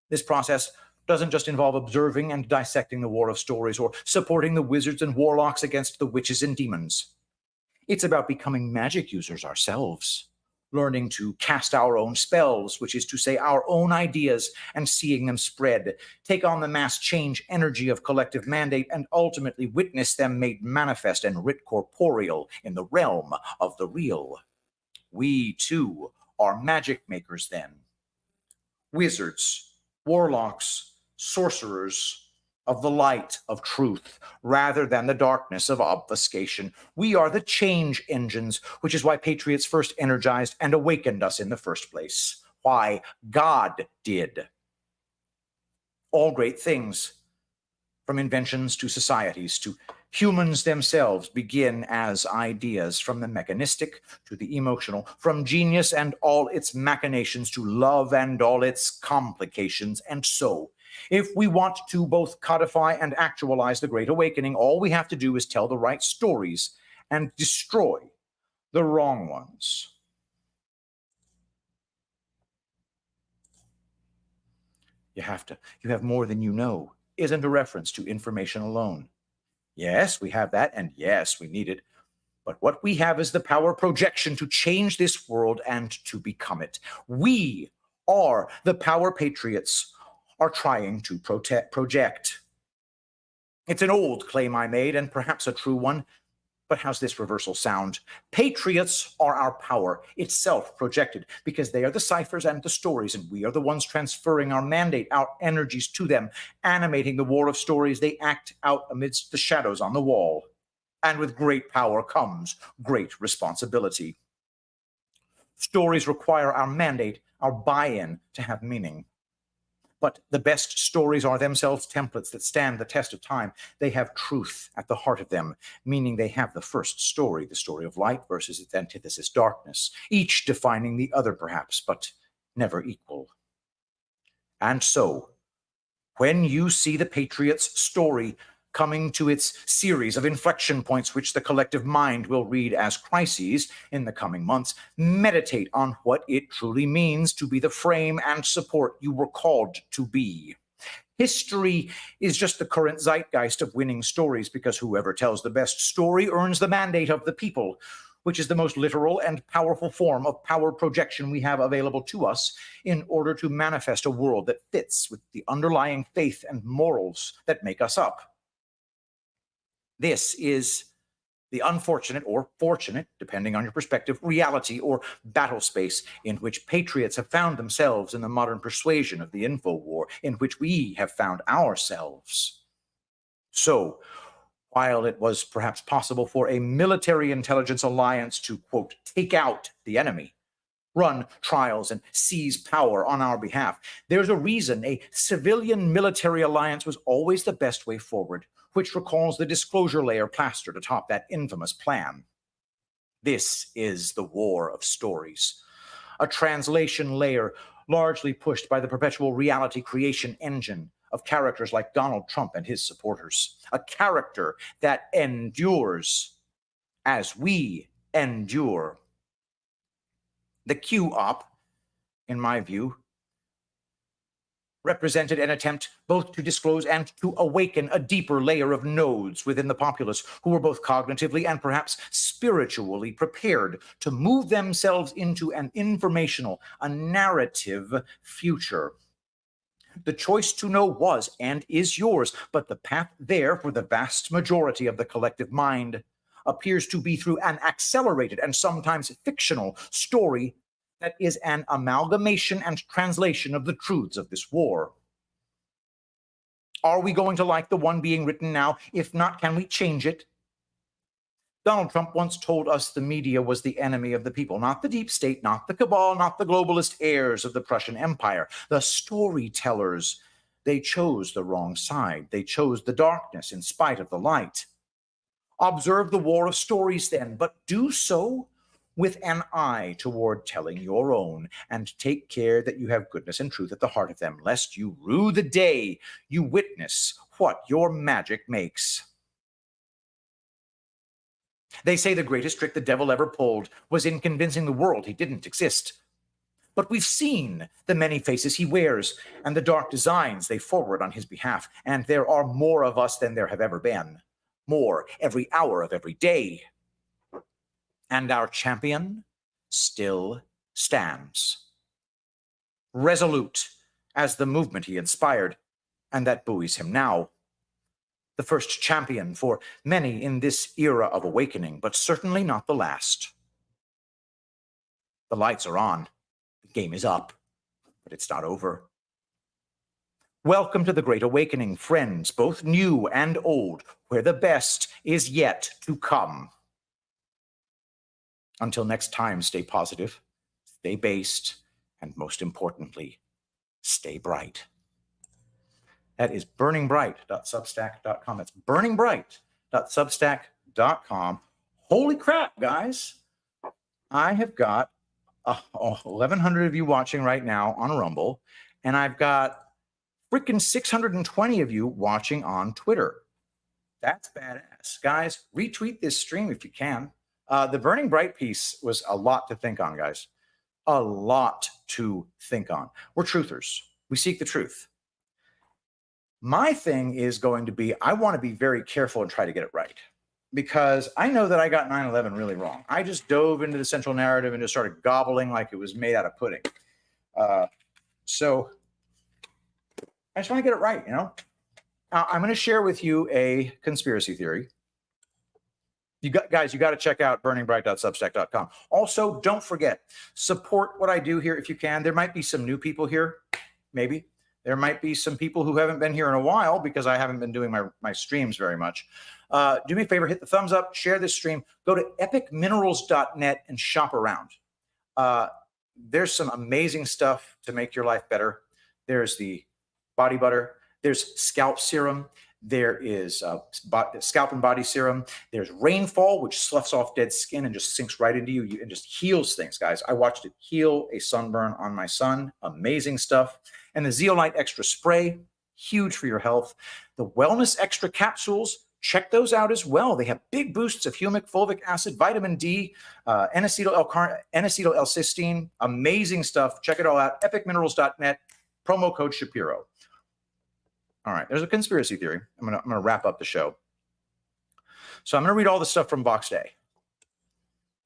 This process doesn't just involve observing and dissecting the war of stories or supporting the wizards and warlocks against the witches and demons. It's about becoming magic users ourselves, learning to cast our own spells, which is to say our own ideas, and seeing them spread, take on the mass change energy of collective mandate, and ultimately witness them made manifest and writ corporeal in the realm of the real. We, too, are magic makers then. Wizards, warlocks, sorcerers of the light of truth, rather than the darkness of obfuscation. We are the change engines, which is why Patriots first energized and awakened us in the first place. Why God did. All great things, from inventions to societies to humans themselves, begin as ideas, from the mechanistic to the emotional, from genius and all its machinations to love and all its complications. And so, if we want to both codify and actualize the Great Awakening, all we have to do is tell the right stories and destroy the wrong ones. You have more than you know isn't a reference to information alone. Yes, we have that, and yes, we need it. But what we have is the power projection to change this world and to become it. We are the power patriots are trying to project. It's an old claim I made, and perhaps a true one, but how's this reversal sound? Patriots are our power, itself projected, because they are the ciphers and the stories, and we are the ones transferring our mandate, our energies to them, animating the war of stories they act out amidst the shadows on the wall. And with great power comes great responsibility. Stories require our mandate, our buy-in to have meaning. But the best stories are themselves templates that stand the test of time. They have truth at the heart of them, meaning they have the first story, the story of light versus its antithesis, darkness, each defining the other perhaps, but never equal. And so, when you see the Patriots' story coming to its series of inflection points, which the collective mind will read as crises in the coming months, meditate on what it truly means to be the frame and support you were called to be. History is just the current zeitgeist of winning stories, because whoever tells the best story earns the mandate of the people. which is the most literal and powerful form of power projection we have available to us in order to manifest a world that fits with the underlying faith and morals that make us up. This is the unfortunate or fortunate, depending on your perspective, reality or battle space in which patriots have found themselves in the modern persuasion of the info war, in which we have found ourselves. So, while it was perhaps possible for a military intelligence alliance to, quote, take out the enemy, run trials and seize power on our behalf, there's a reason a civilian military alliance was always the best way forward, which recalls the disclosure layer plastered atop that infamous plan. This is the war of stories, a translation layer largely pushed by the perpetual reality creation engine of characters like Donald Trump and his supporters, a character that endures as we endure. The Q-op, in my view, represented an attempt both to disclose and to awaken a deeper layer of nodes within the populace who were both cognitively and perhaps spiritually prepared to move themselves into an informational, a narrative future. The choice to know was and is yours, but the path there for the vast majority of the collective mind appears to be through an accelerated and sometimes fictional story that is an amalgamation and translation of the truths of this war. Are we going to like the one being written now? If not, can we change it? Donald Trump once told us the media was the enemy of the people, not the deep state, not the cabal, not the globalist heirs of the Prussian Empire. The storytellers, they chose the wrong side. They chose the darkness in spite of the light. Observe the war of stories then, but do so with an eye toward telling your own, and take care that you have goodness and truth at the heart of them, lest you rue the day you witness what your magic makes. They say the greatest trick the devil ever pulled was in convincing the world he didn't exist. But we've seen the many faces he wears and the dark designs they forward on his behalf, and there are more of us than there have ever been. More every hour of every day. And our champion still stands, resolute as the movement he inspired, and that buoys him now. The first champion for many in this era of awakening, but certainly not the last. The lights are on. The game is up, but it's not over. Welcome to the Great Awakening, friends, both new and old, where the best is yet to come. Until next time, stay positive, stay based, and most importantly, stay bright. That is burningbright.substack.com. That's burningbright.substack.com. Holy crap, guys. I have got 1,100 of you watching right now on Rumble, and I've got freaking 620 of you watching on Twitter. That's badass. Guys, retweet this stream if you can. The Burning Bright piece was a lot to think on, guys. A lot to think on. We're truthers. We seek the truth. My thing is going to be, I want to be very careful and try to get it right, because I know that I got 9/11 really wrong. I just dove into the central narrative and just started gobbling like it was made out of pudding. So I just want to get it right, you know? I'm going to share with you a conspiracy theory. You got to check out burningbright.substack.com. Also, don't forget, support what I do here if you can. There might be some new people here, maybe. There might be some people who haven't been here in a while because I haven't been doing my streams very much. Do me a favor, hit the thumbs up, share this stream, go to epicminerals.net and shop around. There's some amazing stuff to make your life better. There's the body butter. There's scalp serum. There is scalp and body serum. There's Rainfall, which sloughs off dead skin and just sinks right into you and just heals things, guys. I watched it heal a sunburn on my son. Amazing stuff. And the Zeolite Extra Spray, huge for your health. The Wellness Extra Capsules, check those out as well. They have big boosts of humic, fulvic acid, vitamin D, N-acetyl-L-cysteine. Amazing stuff. Check it all out. epicminerals.net, promo code Shapiro. All right, there's a conspiracy theory. I'm gonna wrap up the show. So I'm gonna read all the stuff from Vox Day.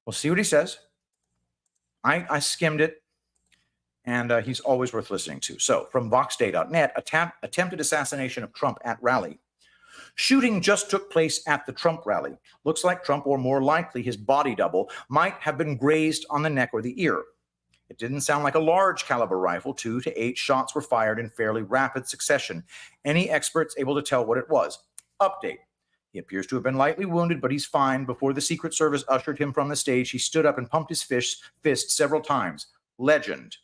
We'll see what he says. I skimmed it, and he's always worth listening to. So, from VoxDay.net, attempted assassination of Trump at rally. Shooting just took place at the Trump rally. Looks like Trump, or more likely his body double, might have been grazed on the neck or the ear. It didn't sound like a large caliber rifle. 2 to 8 shots were fired in fairly rapid succession. Any experts able to tell what it was? Update. He appears to have been lightly wounded, but he's fine. Before the Secret Service ushered him from the stage, he stood up and pumped his fist several times. Legend.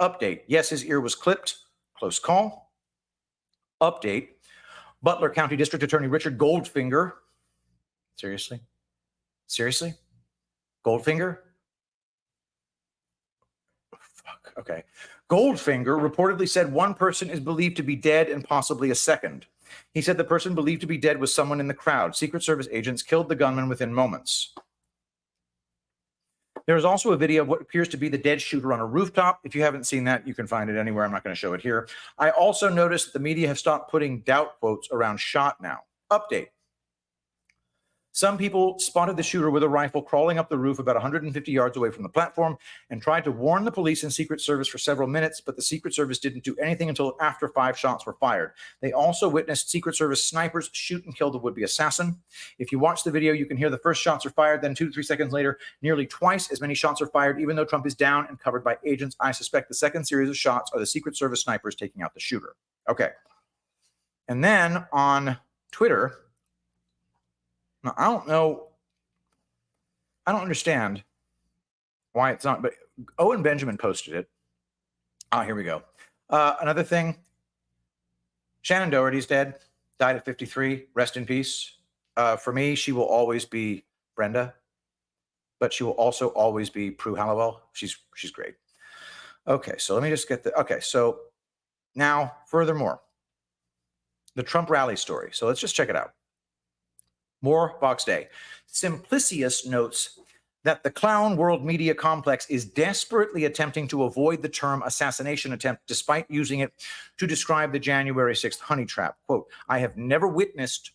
Update. Yes, his ear was clipped. Close call. Update. Butler County District Attorney Richard Goldfinger. Seriously? Goldfinger? Fuck. Okay. Goldfinger reportedly said one person is believed to be dead and possibly a second. He said the person believed to be dead was someone in the crowd. Secret Service agents killed the gunman within moments. There is also a video of what appears to be the dead shooter on a rooftop. If you haven't seen that, you can find it anywhere. I'm not going to show it here. I also noticed that the media have stopped putting doubt quotes around shot now. Update. Some people spotted the shooter with a rifle crawling up the roof about 150 yards away from the platform and tried to warn the police and Secret Service for several minutes, but the Secret Service didn't do anything until after 5 shots were fired. They also witnessed Secret Service snipers shoot and kill the would-be assassin. If you watch the video, you can hear the first shots are fired, then 2 to 3 seconds later, nearly twice as many shots are fired, even though Trump is down and covered by agents. I suspect the second series of shots are the Secret Service snipers taking out the shooter. Okay. And then on Twitter, now, I don't understand why it's not, but Owen Benjamin posted it. Here we go. Another thing, Shannon Doherty's dead, died at 53, rest in peace. For me, she will always be Brenda, but she will also always be Prue Halliwell. She's great. Okay, so let me just get okay, so now, furthermore, the Trump rally story. So let's just check it out. More Vox Day. Simplicius notes that the clown world media complex is desperately attempting to avoid the term assassination attempt despite using it to describe the January 6th honey trap. Quote, I have never witnessed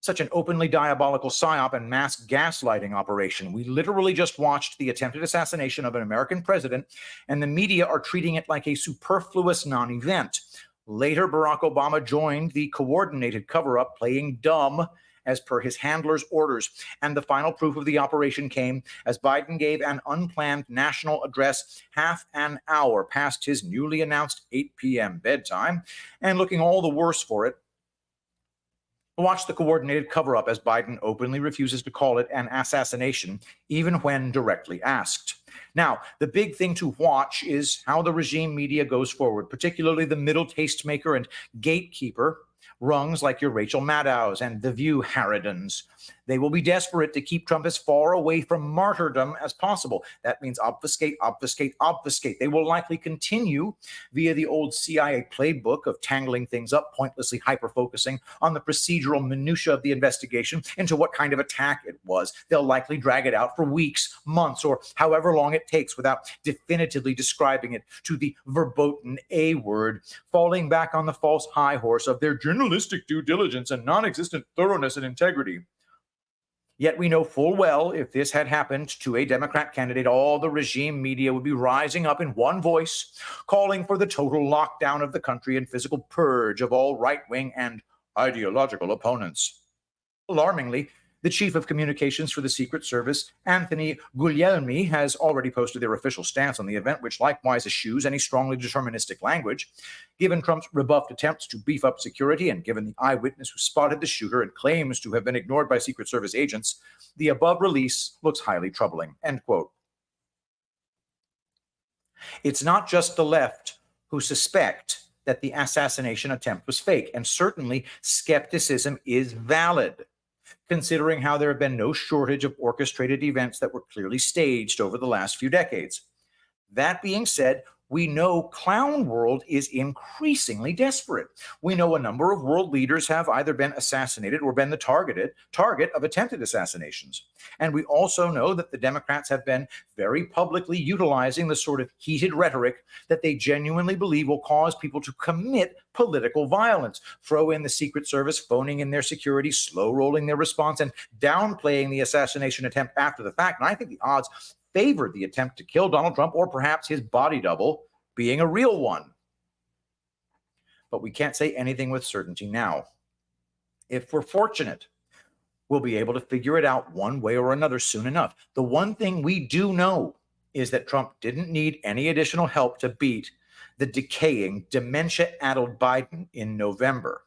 such an openly diabolical psyop and mass gaslighting operation. We literally just watched the attempted assassination of an American president, and the media are treating it like a superfluous non-event. Later, Barack Obama joined the coordinated cover-up, playing dumb as per his handler's orders. And the final proof of the operation came as Biden gave an unplanned national address half an hour past his newly announced 8 p.m. bedtime, and looking all the worse for it. Watch the coordinated cover-up as Biden openly refuses to call it an assassination, even when directly asked. Now, the big thing to watch is how the regime media goes forward, particularly the middle tastemaker and gatekeeper rungs like your Rachel Maddows and The View Harridans. They will be desperate to keep Trump as far away from martyrdom as possible. That means obfuscate, obfuscate, obfuscate. They will likely continue via the old CIA playbook of tangling things up, pointlessly hyper-focusing on the procedural minutia of the investigation into what kind of attack it was. They'll likely drag it out for weeks, months, or however long it takes without definitively describing it to the verboten A word, falling back on the false high horse of their journalistic due diligence and non-existent thoroughness and integrity. Yet we know full well if this had happened to a Democrat candidate, all the regime media would be rising up in one voice, calling for the total lockdown of the country and physical purge of all right-wing and ideological opponents. Alarmingly, the chief of communications for the Secret Service, Anthony Guglielmi, has already posted their official stance on the event, which likewise eschews any strongly deterministic language. Given Trump's rebuffed attempts to beef up security and given the eyewitness who spotted the shooter and claims to have been ignored by Secret Service agents, the above release looks highly troubling. End quote. It's not just the left who suspect that the assassination attempt was fake, and certainly skepticism is valid, considering how there have been no shortage of orchestrated events that were clearly staged over the last few decades. That being said, we know clown world is increasingly desperate. We know a number of world leaders have either been assassinated or been the target of attempted assassinations. And we also know that the Democrats have been very publicly utilizing the sort of heated rhetoric that they genuinely believe will cause people to commit political violence. Throw in the Secret Service phoning in their security, slow rolling their response, and downplaying the assassination attempt after the fact. And I think the odds favored the attempt to kill Donald Trump, or perhaps his body double being a real one. But we can't say anything with certainty now. If we're fortunate, we'll be able to figure it out one way or another soon enough. The one thing we do know is that Trump didn't need any additional help to beat the decaying, dementia-addled Biden in November.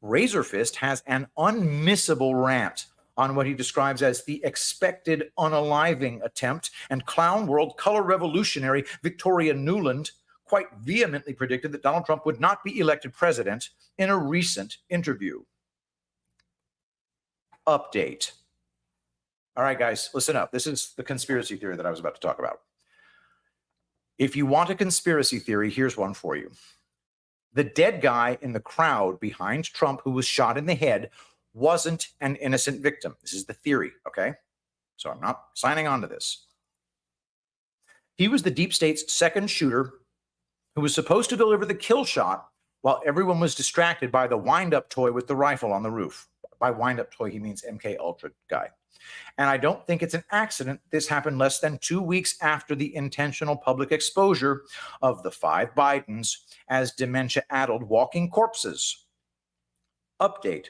Razorfist has an unmissable rant on what he describes as the expected unaliving attempt, and clown world color revolutionary Victoria Nuland quite vehemently predicted that Donald Trump would not be elected president in a recent interview. Update. All right, guys, listen up. This is the conspiracy theory that I was about to talk about. If you want a conspiracy theory, here's one for you. The dead guy in the crowd behind Trump who was shot in the head wasn't an innocent victim. This is the theory, okay? So I'm not signing on to this. He was the deep state's second shooter who was supposed to deliver the kill shot while everyone was distracted by the wind-up toy with the rifle on the roof. By wind-up toy, he means MK Ultra guy. And I don't think it's an accident this happened less than 2 weeks after the intentional public exposure of the 5 Bidens as dementia-addled walking corpses. Update.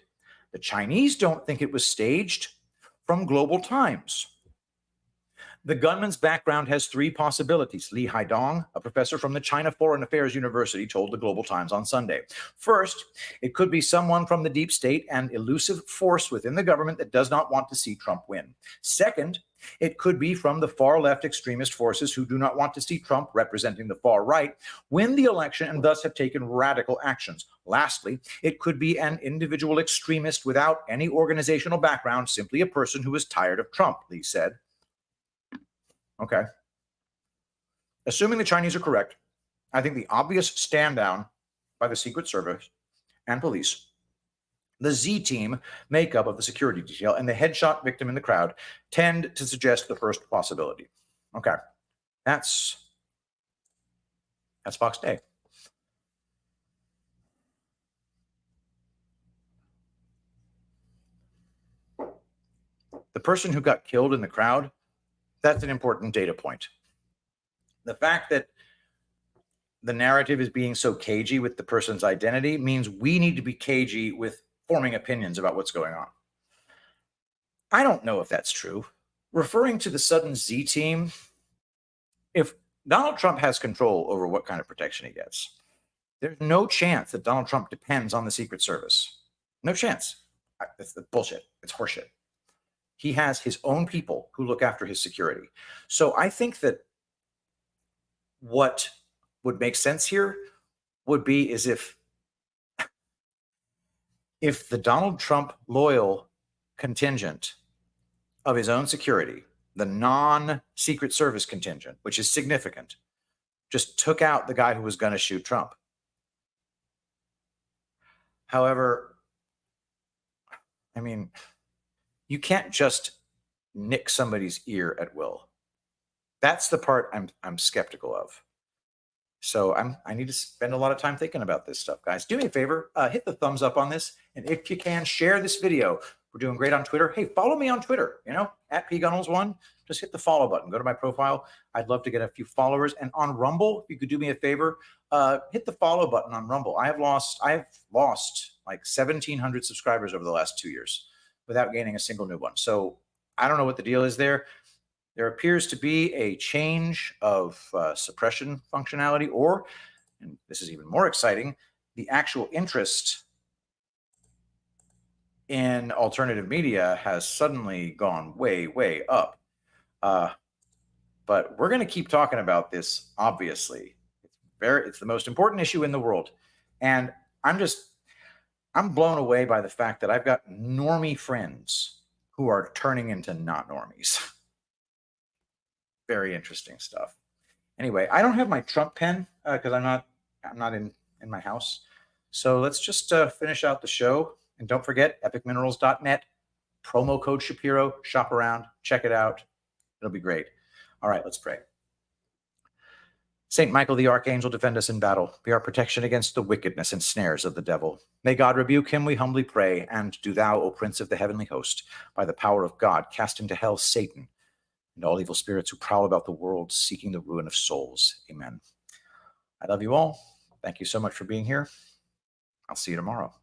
The Chinese don't think it was staged. From Global Times. The gunman's background has 3 possibilities. Li Haidong, a professor from the China Foreign Affairs University, told the Global Times on Sunday. First, it could be someone from the deep state and elusive force within the government that does not want to see Trump win. Second, it could be from the far-left extremist forces who do not want to see Trump, representing the far right, win the election and thus have taken radical actions. Lastly, it could be an individual extremist without any organizational background, simply a person who is tired of Trump, Lee said. Okay. Assuming the Chinese are correct, I think the obvious stand down by the Secret Service and police, the Z team makeup of the security detail, and the headshot victim in the crowd tend to suggest the first possibility. Okay. That's Fox Day. The person who got killed in the crowd, that's an important data point. The fact that the narrative is being so cagey with the person's identity means we need to be cagey with forming opinions about what's going on. I don't know if that's true. Referring to the sudden Z team, if Donald Trump has control over what kind of protection he gets, there's no chance that Donald Trump depends on the Secret Service. No chance. That's the bullshit. It's horseshit. He has his own people who look after his security. So I think that what would make sense here would be is if the Donald Trump loyal contingent of his own security, the non-Secret Service contingent, which is significant, just took out the guy who was going to shoot Trump. However, I mean, you can't just nick somebody's ear at will. That's the part I'm skeptical of. So I need to spend a lot of time thinking about this stuff, guys. Do me a favor, hit the thumbs up on this, and if you can, share this video. We're doing great on Twitter. Hey, follow me on Twitter, at pgunnels1. Just hit the follow button. Go to my profile. I'd love to get a few followers. And on Rumble, if you could do me a favor, hit the follow button on Rumble. I have lost like 1,700 subscribers over the last 2 years without gaining a single new one. So I don't know what the deal is there. There appears to be a change of suppression functionality, or, and this is even more exciting, the actual interest in alternative media has suddenly gone way, way up. But we're going to keep talking about this, obviously. It's the most important issue in the world. And I'm blown away by the fact that I've got normie friends who are turning into not normies. Very interesting stuff. Anyway, I don't have my Trump pen because I'm not in my house. So let's just finish out the show. And don't forget, epicminerals.net, promo code Shapiro, shop around, check it out. It'll be great. All right, let's pray. Saint Michael the Archangel, defend us in battle. Be our protection against the wickedness and snares of the devil. May God rebuke him, we humbly pray. And do thou, O Prince of the heavenly host, by the power of God, cast into hell Satan and all evil spirits who prowl about the world seeking the ruin of souls. Amen. I love you all. Thank you so much for being here. I'll see you tomorrow.